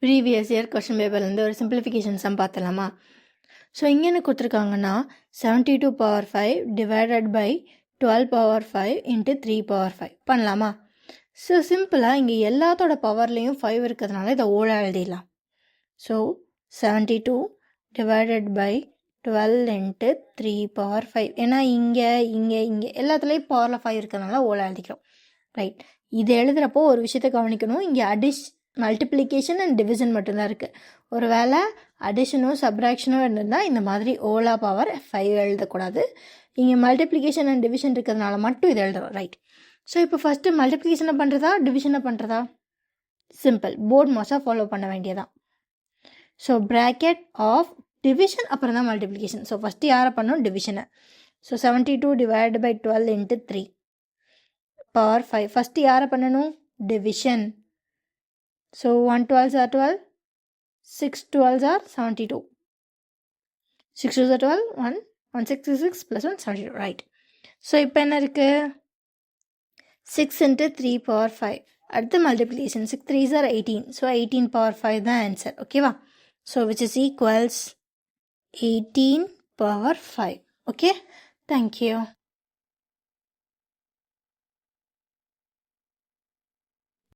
Previous year question பேப்பர்லேருந்து ஒரு simplification some பார்த்தலாமா? So இங்கே என்ன கொடுத்துருக்காங்கன்னா 72 power 5 divided by 12 power 5 into 3 power 5 பண்ணலாமா? ஸோ சிம்பிளாக இங்கே எல்லாத்தோட பவர்லேயும் 5 இருக்கிறதுனால இதை ஓட எழுதிடலாம். So 72 divided by 12 into 3 power 5. ஏன்னா இங்கே இங்கே இங்கே எல்லாத்துலேயும் பவரில் 5 இருக்கிறதுனால ஓட எழுதிக்கிறோம். ரைட், இது எழுதுகிறப்போ ஒரு விஷயத்தை கவனிக்கணும். இங்கே மல்டிப்ளிகேஷன் அண்ட் டிவிஷன் மட்டும்தான் இருக்குது. ஒரு வேளை அடிஷனோ சப்ராக்ஷனோ இருந்திருந்தால் இந்த மாதிரி ஓலா பவர் 5 எழுதக்கூடாது. இங்கே மல்டிப்ளிகேஷன் அண்ட் டிவிஷன் இருக்கிறதுனால மட்டும் இது எழுதுறோம். ரைட், ஸோ இப்போ ஃபஸ்ட்டு மல்டிப்ளிகேஷனை பண்ணுறதா டிவிஷனை பண்ணுறதா? சிம்பிள், BODMAS ஃபாலோ பண்ண வேண்டியதான். ஸோ ப்ராக்கெட் ஆஃப் டிவிஷன் அப்புறம் தான் மல்டிப்ளிகேஷன். ஸோ ஃபஸ்ட்டு யாரை பண்ணணும்? டிவிஷனை. So 72 divide by 12 into 3 power 5. First யாரை பண்ணணும்? Division. So 1 12s are 12, 6 12s are 72. 6 2s are 12, 1 6 plus 1 72. Right. So இப்போ என்ன இருக்கு? 6 into 3 power 5. அடுத்த multiplication 6 3s are 18. So 18 power 5 தான் answer. ஓகேவா? So which is equals 18 power 5. Okay. Thank you.